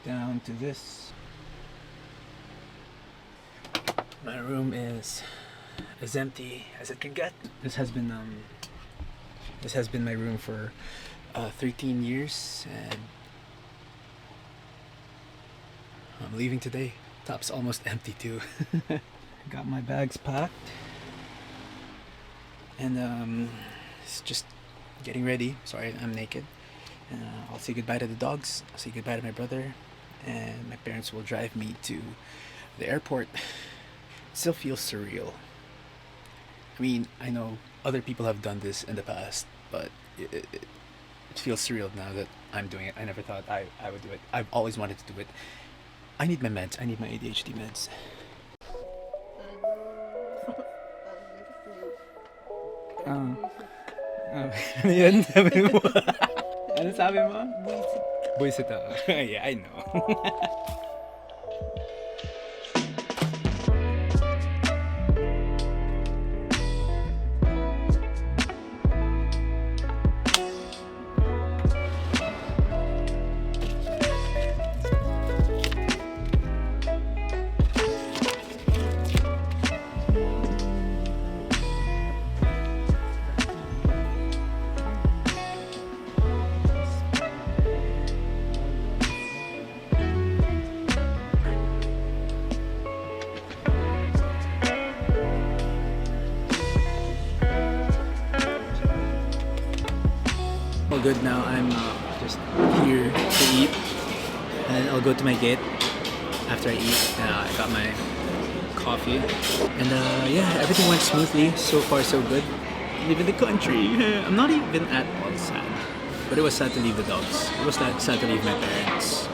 down to this. My room is as empty as it can get. This has been my room for 13 years, and I'm leaving today. Top's almost empty too. Got my bags packed, and it's just getting ready. Sorry, I'm naked. I'll say goodbye to the dogs. I'll say goodbye to my brother, and my parents will drive me to the airport. It still feels surreal. I mean, I know other people have done this in the past, but it feels surreal now that I'm doing it. I never thought I would do it. I've always wanted to do it. I need my meds. I need my ADHD meds. Ano yun? Sabi mo? Ano sabi mo? Buisit ako. Yeah, I know. All good now. I'm just here to eat, and then I'll go to my gate after I eat. I got my coffee, and yeah, everything went smoothly. So far, so good. Leaving the country. I'm not even at all sad, but it was sad to leave the dogs. It was sad to leave my parents.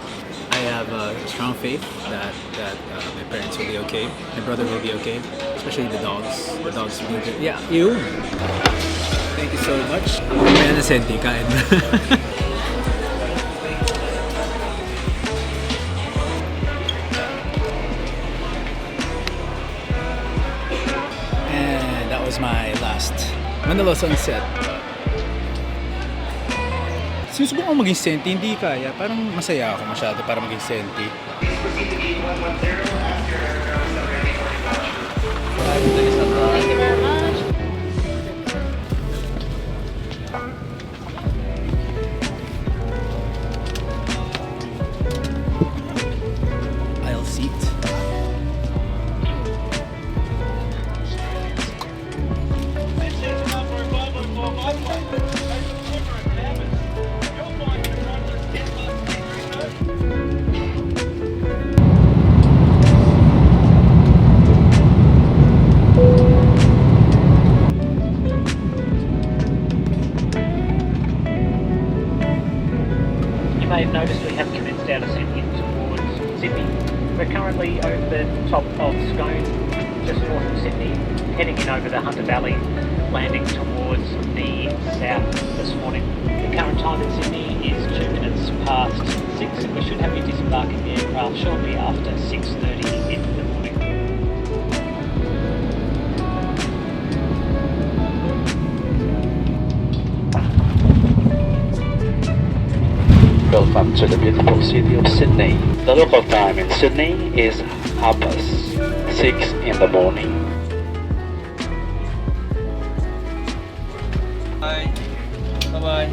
I have a strong faith that my parents will be okay. My brother will be okay, especially the dogs. The dogs will be. Yeah, you. Thank you so much. Kaya na senti, kain. And that was my last Manila sunset. Sinusubukan maging senti, hindi kaya. Parang masaya ako masyado para maging senti. Thank you very much. Aisle seat. You may have noticed we have commenced our descent in towards Sydney. We're currently over the top of Scone, just north of Sydney, heading in over the Hunter Valley, landing towards the south this morning. The current time in Sydney is 2 minutes past 6, and we should have you disembarking the aircraft shortly after 6:30 in the morning. Welcome to the beautiful city of Sydney. The local time in Sydney is 6:30 in the morning. Bye. Bye-bye.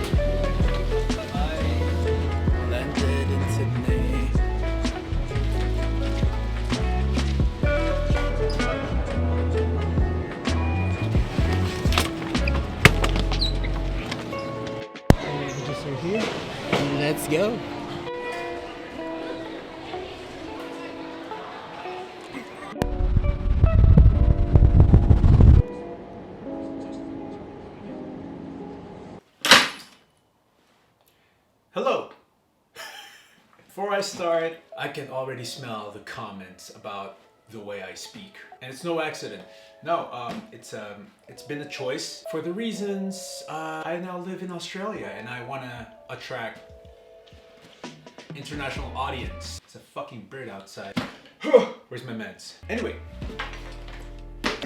Bye. Landed in Sydney. Just are here. Let's go. Hello. Before I start, I can already smell the comments about the way I speak, and it's no accident. No, it's been a choice for the reasons I now live in Australia, and I want to attract international audience. It's a fucking bird outside. Where's my meds? Anyway,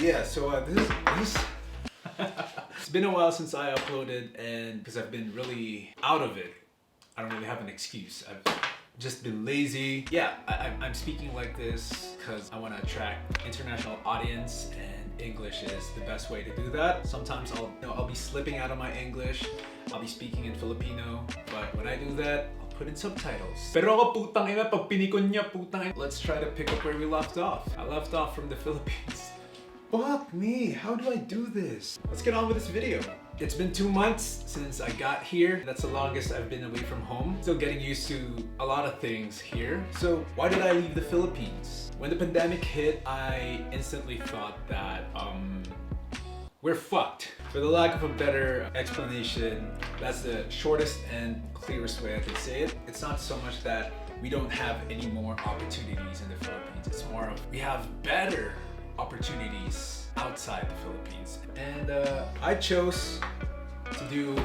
yeah. So this. It's been a while since I uploaded, and because I've been really out of it, I don't really have an excuse. I've just been lazy. Yeah, I'm speaking like this because I want to attract international audience, and English is the best way to do that. Sometimes I'll be slipping out of my English. I'll be speaking in Filipino, but when I do that, I'll put in subtitles. Pero ako putang ina pag pinikon niya putang ina. Let's try to pick up where we left off. I left off from the Philippines. Fuck me, how do I do this? Let's get on with this video. It's been 2 months since I got here. That's the longest I've been away from home. Still getting used to a lot of things here. So why did I leave the Philippines? When the pandemic hit, I instantly thought that we're fucked. For the lack of a better explanation, that's the shortest and clearest way I could say it. It's not so much that we don't have any more opportunities in the Philippines. It's more of we have better opportunities outside the Philippines. And I chose to do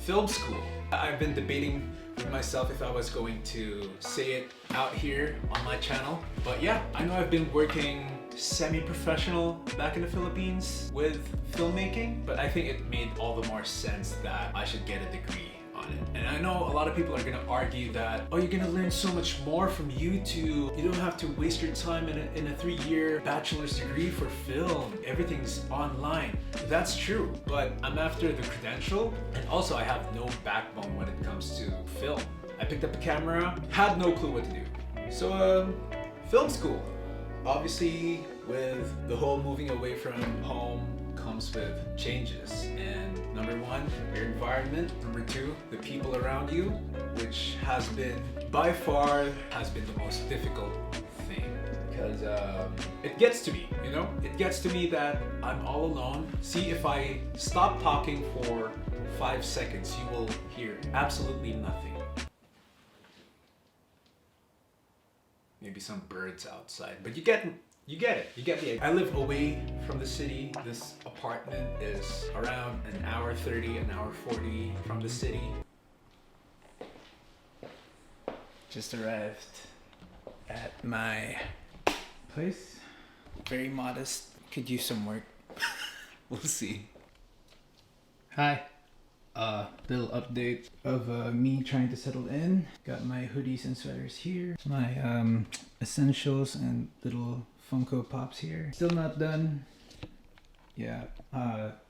film school. I've been debating with myself if I was going to say it out here on my channel. But yeah, I know I've been working semi-professional back in the Philippines with filmmaking, but I think it made all the more sense that I should get a degree on it. And I know a lot of people are gonna argue that, oh, you're gonna learn so much more from YouTube. You don't have to waste your time in a 3-year bachelor's degree for film. Everything's online. That's true, but I'm after the credential, and also I have no backbone when it comes to film. I picked up a camera, had no clue what to do. So, film school. Obviously, with the whole moving away from home comes with changes. And number 1, your environment. Number 2, the people around you, which has been, by far, has been the most difficult thing. Because it gets to me, you know? It gets to me that I'm all alone. See, if I stop talking for 5 seconds, you will hear absolutely nothing. Maybe some birds outside, but you get it. You get the idea. I live away from the city. This apartment is around an hour 30, an hour 40 from the city. Just arrived at my place. Very modest. Could use some work. We'll see. Hi. Little update of me trying to settle in. Got my hoodies and sweaters here. My essentials and little Funko Pops here. Still not done. Yeah.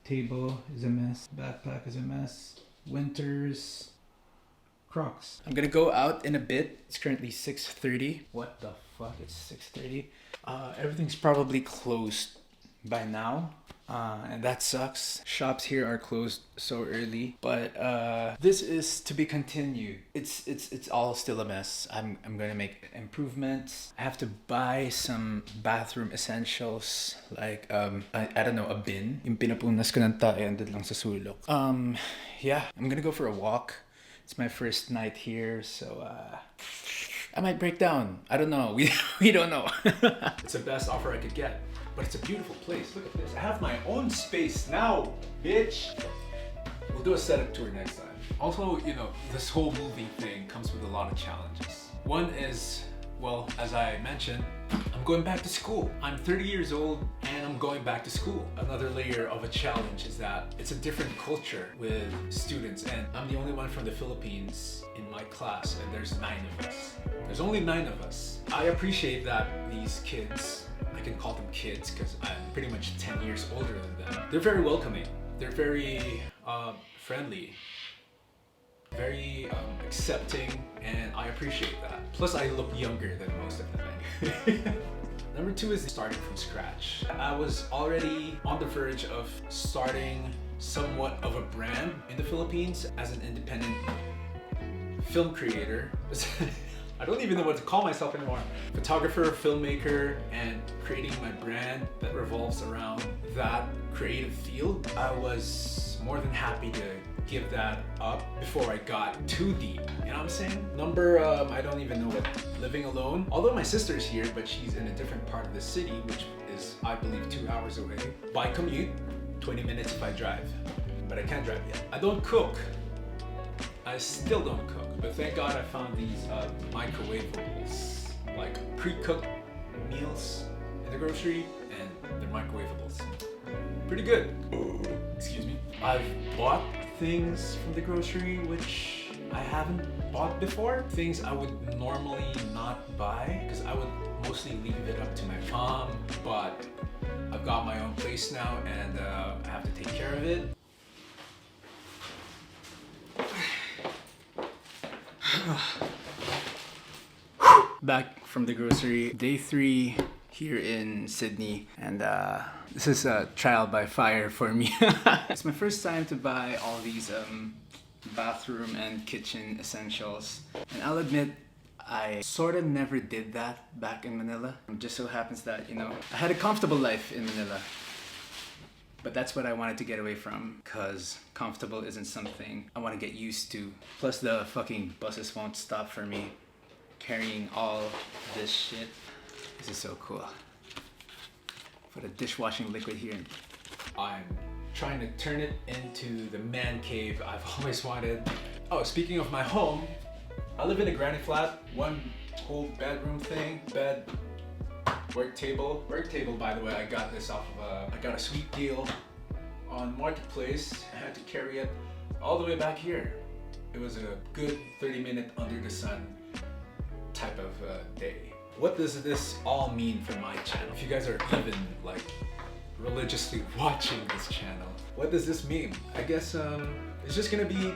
Table is a mess. Backpack is a mess. Winters. Crocs. I'm gonna go out in a bit. It's currently 6:30. What the fuck? It's 6:30. Everything's probably closed by now. And that sucks. Shops here are closed so early, but this is to be continued. It's all still a mess. I'm gonna make improvements. I have to buy some bathroom essentials like I don't know, a bin. Yung pinapunas ko ng tae andun lang sa sulok. Yeah, I'm gonna go for a walk. It's my first night here, so I might break down. I don't know. We don't know. It's the best offer I could get. But it's a beautiful place. Look at this. I have my own space now, bitch. We'll do a setup tour next time. Also, you know, this whole movie thing comes with a lot of challenges. One is, well, as I mentioned, I'm going back to school. I'm 30 years old and I'm going back to school. Another layer of a challenge is that it's a different culture with students, and I'm the only one from the Philippines in my class, and there's 9 of us. There's only 9 of us. I appreciate that these kids, I can call them kids because I'm pretty much 10 years older than them. They're very welcoming. They're very friendly, very accepting, and I appreciate that. Plus, I look younger than most of them anyway. Number 2 is starting from scratch. I was already on the verge of starting somewhat of a brand in the Philippines as an independent film creator. I don't even know what to call myself anymore. Photographer, filmmaker, and creating my brand that revolves around that creative field. I was more than happy to give that up before I got too deep. You know what I'm saying? I don't even know what, living alone. Although my sister's here, but she's in a different part of the city, which is, I believe, 2 hours away. By commute, 20 minutes if I drive. But I can't drive yet. I don't cook. I still don't cook, but thank God I found these microwavables, like pre-cooked meals in the grocery, and they're microwavables. Pretty good. Excuse me. I've bought things from the grocery which I haven't bought before. Things I would normally not buy because I would mostly leave it up to my mom, but I've got my own place now and I have to take care of it. Back from the grocery, day 3 here in Sydney, and this is a trial by fire for me. It's my first time to buy all these bathroom and kitchen essentials, and I'll admit I sort of never did that back in Manila. It just so happens that, you know, I had a comfortable life in Manila, but that's what I wanted to get away from, because comfortable isn't something I want to get used to. Plus the fucking buses won't stop for me carrying all this shit. This is so cool. Put a dishwashing liquid here. I'm trying to turn it into the man cave I've always wanted. Oh, speaking of my home, I live in a granny flat, one whole bedroom thing, bed, work table. Work table, by the way, I got this off of I got a sweet deal on Marketplace. I had to carry it all the way back here. It was a good 30-minute under the sun type of day. What does this all mean for my channel? If you guys are even like religiously watching this channel, what does this mean? I guess it's just gonna be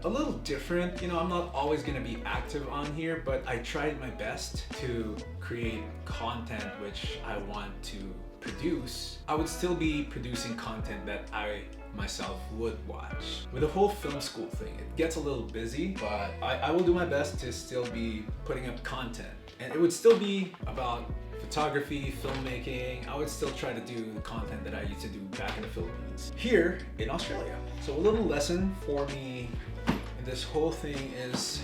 a little different. You know, I'm not always gonna be active on here, but I tried my best to create content which I want to produce. I would still be producing content that I myself would watch. With the whole film school thing, it gets a little busy, but I will do my best to still be putting up content. And it would still be about photography, filmmaking. I would still try to do the content that I used to do back in the Philippines, here in Australia. So a little lesson for me in this whole thing is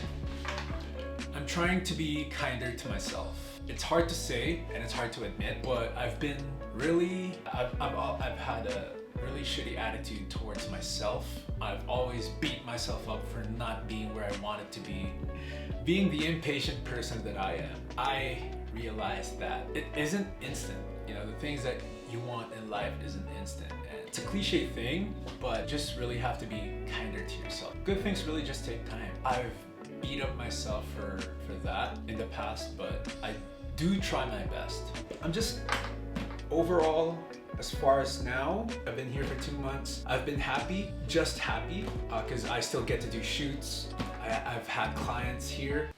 I'm trying to be kinder to myself. It's hard to say and it's hard to admit, but I've had a really shitty attitude towards myself. I've always beat myself up for not being where I wanted to be. Being the impatient person that I am, I realized that it isn't instant. You know, the things that you want in life isn't instant. And it's a cliche thing, but just really have to be kinder to yourself. Good things really just take time. I've beat up myself for that in the past, but I do try my best. I'm just overall, as far as now, I've been here for 2 months. I've been happy, just happy, because I still get to do shoots. I've had clients here.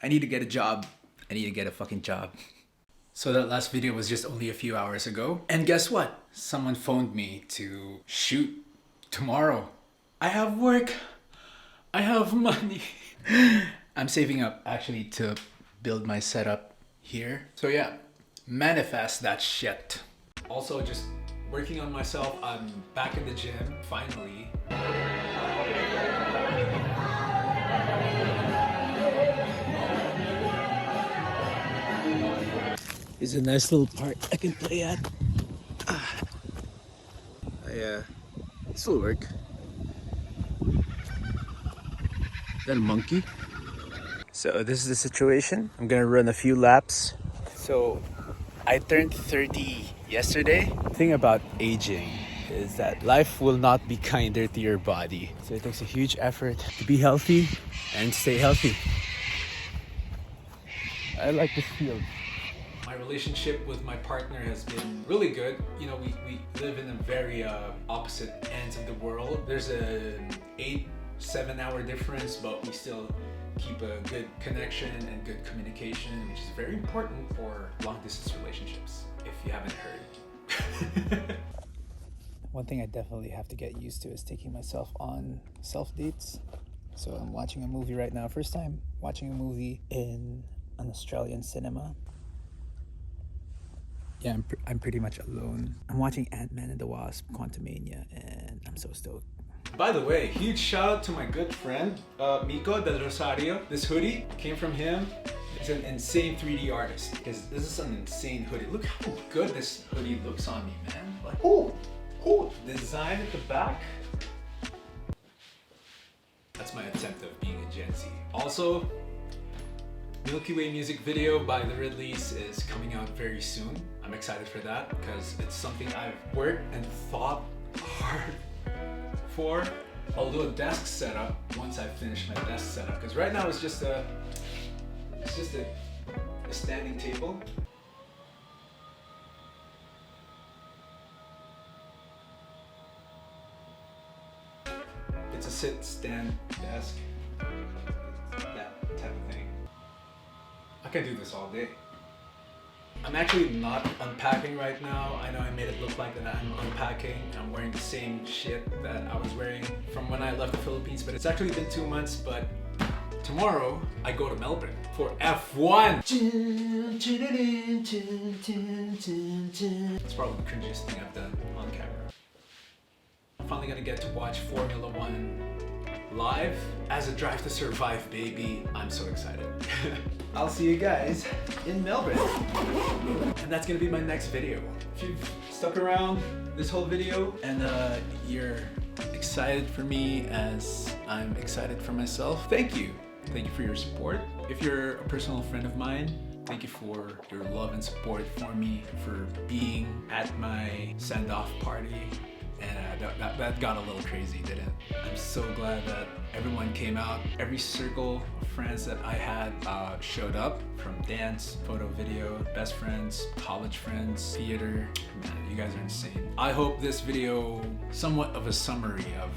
I need to get a job. I need to get a fucking job. So that last video was just only a few hours ago. And guess what? Someone phoned me to shoot tomorrow. I have work. I have money. I'm saving up actually to build my setup here. So yeah, manifest that shit. Also just working on myself. I'm back in the gym, finally. It's a nice little park I can play at. This will work. Is that a monkey? So this is the situation. I'm gonna run a few laps. So I turned 30 yesterday. The thing about aging is that life will not be kinder to your body. So it takes a huge effort to be healthy and stay healthy. I like this field. My relationship with my partner has been really good. You know, we live in a very opposite ends of the world. There's an 8-7 hour difference, but we still keep a good connection and good communication, which is very important for long distance relationships, if you haven't heard. One thing I definitely have to get used to is taking myself on self dates. So I'm watching a movie right now. First time watching a movie in an Australian cinema. Yeah, I'm pretty much alone. I'm watching Ant-Man and the Wasp: Quantumania, and I'm so stoked. By the way, huge shout out to my good friend, Miko Del Rosario. This hoodie came from him. He's an insane 3D artist. Because this is an insane hoodie. Look how good this hoodie looks on me, man. Like, oh, design at the back. That's my attempt of being a Gen Z. Also, Milky Way music video by The Ridleys is coming out very soon. I'm excited for that because it's something I've worked and thought hard for. I'll do a desk setup once I finish my desk setup, because right now it's just a standing table. It's a sit-stand desk, that type of thing. I can do this all day. I'm actually not unpacking right now. I know I made it look like that I'm unpacking. I'm wearing the same shit that I was wearing from when I left the Philippines, but it's actually been 2 months. But tomorrow I go to Melbourne for F1. It's probably the cringiest thing I've done on camera. I'm finally gonna get to watch Formula One live as a Drive to Survive baby. I'm so excited. I'll see you guys in Melbourne. And that's gonna be my next video. If you've stuck around this whole video and you're excited for me as I'm excited for myself, thank you. Thank you for your support. If you're a personal friend of mine, thank you for your love and support for me, for being at my send-off party. And that got a little crazy, didn't it? I'm so glad that everyone came out. Every circle of friends that I had showed up, from dance, photo, video, best friends, college friends, theater. Man, you guys are insane. I hope this video somewhat of a summary of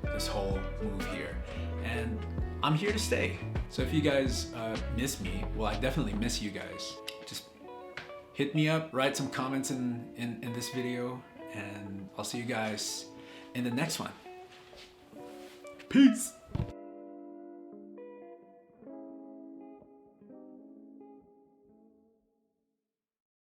this whole move here. And I'm here to stay. So if you guys miss me, well, I definitely miss you guys. Just hit me up, write some comments in this video, and I'll see you guys in the next one. Peace!